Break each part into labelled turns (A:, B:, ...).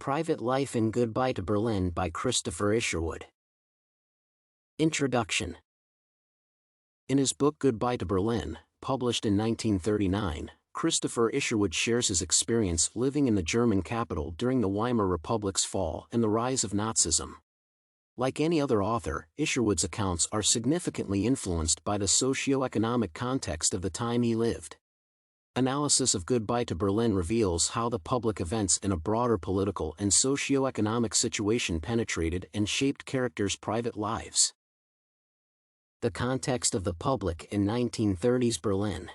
A: Private Life and Goodbye to Berlin by Christopher Isherwood. Introduction. In his book Goodbye to Berlin, published in 1939, Christopher Isherwood shares his experience living in the German capital during the Weimar Republic's fall and the rise of Nazism. Like any other author, Isherwood's accounts are significantly influenced by the socio-economic context of the time he lived. Analysis of Goodbye to Berlin reveals how the public events in a broader political and socio-economic situation penetrated and shaped characters' private lives. The context of the public in 1930s Berlin.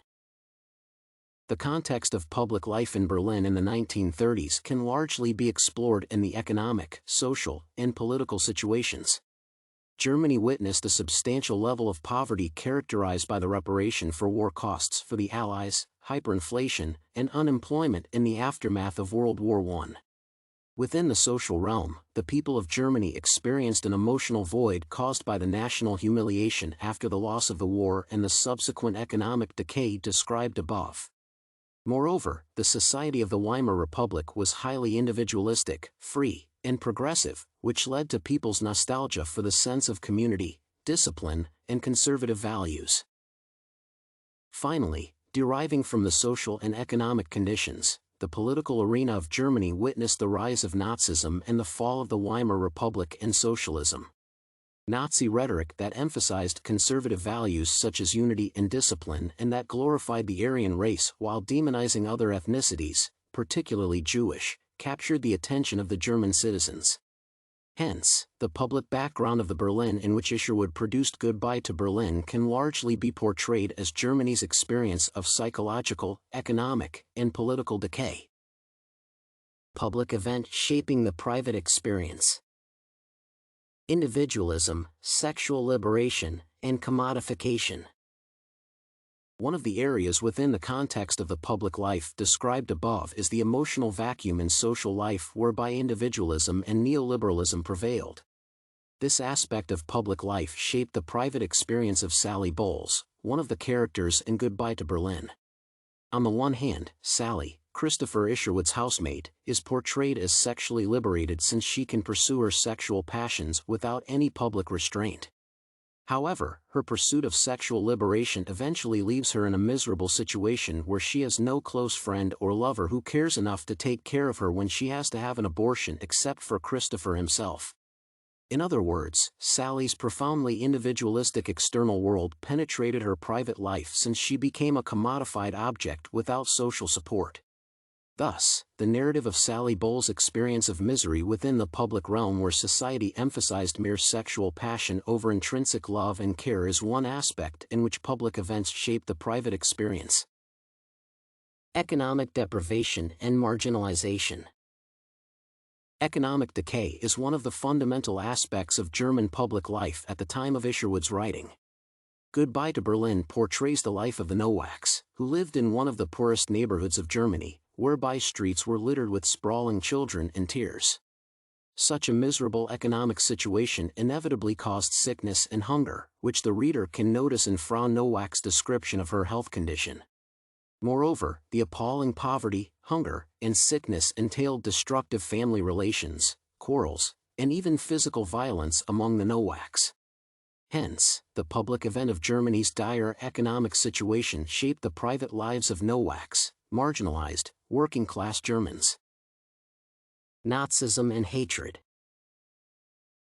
A: The context of public life in Berlin in the 1930s can largely be explored in the economic, social, and political situations. Germany witnessed a substantial level of poverty characterized by the reparation for war costs for the Allies, hyperinflation, and unemployment in the aftermath of World War I. Within the social realm, the people of Germany experienced an emotional void caused by the national humiliation after the loss of the war and the subsequent economic decay described above. Moreover, the society of the Weimar Republic was highly individualistic, free, and progressive, which led to people's nostalgia for the sense of community, discipline, and conservative values. Finally, deriving from the social and economic conditions, the political arena of Germany witnessed the rise of Nazism and the fall of the Weimar Republic and socialism. Nazi rhetoric that emphasized conservative values such as unity and discipline and that glorified the Aryan race while demonizing other ethnicities, particularly Jewish, captured the attention of the German citizens. Hence, the public background of the Berlin in which Isherwood produced Goodbye to Berlin can largely be portrayed as Germany's experience of psychological, economic, and political decay. Public event shaping the private experience. Individualism, sexual liberation, and commodification. One of the areas within the context of the public life described above is the emotional vacuum in social life whereby individualism and neoliberalism prevailed. This aspect of public life shaped the private experience of Sally Bowles, one of the characters in Goodbye to Berlin. On the one hand, Sally, Christopher Isherwood's housemate, is portrayed as sexually liberated since she can pursue her sexual passions without any public restraint. However, her pursuit of sexual liberation eventually leaves her in a miserable situation where she has no close friend or lover who cares enough to take care of her when she has to have an abortion except for Christopher himself. In other words, Sally's profoundly individualistic external world penetrated her private life since she became a commodified object without social support. Thus, the narrative of Sally Bowles' experience of misery within the public realm where society emphasized mere sexual passion over intrinsic love and care is one aspect in which public events shape the private experience. Economic deprivation and marginalization. Economic decay is one of the fundamental aspects of German public life at the time of Isherwood's writing. Goodbye to Berlin portrays the life of the Nowaks, who lived in one of the poorest neighborhoods of Germany, whereby streets were littered with sprawling children in tears. Such a miserable economic situation inevitably caused sickness and hunger, which the reader can notice in Frau Nowak's description of her health condition. Moreover, the appalling poverty, hunger, and sickness entailed destructive family relations, quarrels, and even physical violence among the Nowaks. Hence, the public event of Germany's dire economic situation shaped the private lives of Nowaks, marginalized, working-class Germans. Nazism and hatred.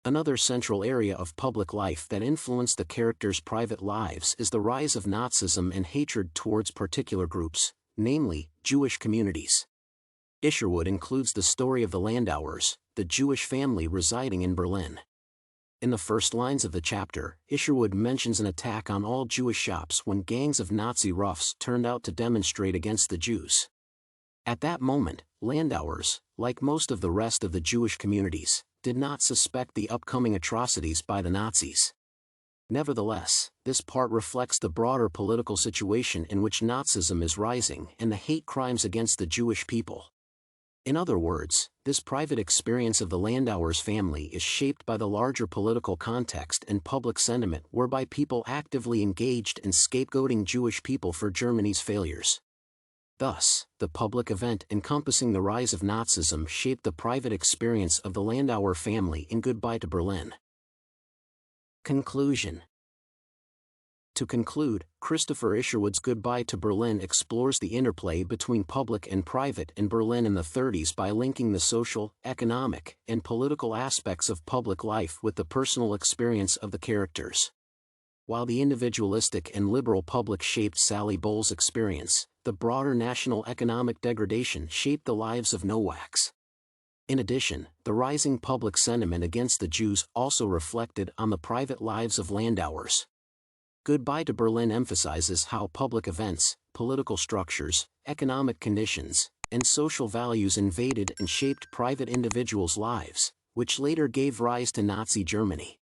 A: Another central area of public life that influenced the characters' private lives is the rise of Nazism and hatred towards particular groups, namely, Jewish communities. Isherwood includes the story of the Landauers, the Jewish family residing in Berlin. In the first lines of the chapter, Isherwood mentions an attack on all Jewish shops when gangs of Nazi roughs turned out to demonstrate against the Jews. At that moment, Landauers, like most of the rest of the Jewish communities, did not suspect the upcoming atrocities by the Nazis. Nevertheless, this part reflects the broader political situation in which Nazism is rising and the hate crimes against the Jewish people. In other words, this private experience of the Landauers family is shaped by the larger political context and public sentiment whereby people actively engaged in scapegoating Jewish people for Germany's failures. Thus, the public event encompassing the rise of Nazism shaped the private experience of the Landauer family in Goodbye to Berlin. Conclusion. To conclude, Christopher Isherwood's Goodbye to Berlin explores the interplay between public and private in Berlin in the 30s by linking the social, economic, and political aspects of public life with the personal experience of the characters. While the individualistic and liberal public shaped Sally Bowles' experience, the broader national economic degradation shaped the lives of Nowaks. In addition, the rising public sentiment against the Jews also reflected on the private lives of Landauers. Goodbye to Berlin emphasizes how public events, political structures, economic conditions, and social values invaded and shaped private individuals' lives, which later gave rise to Nazi Germany.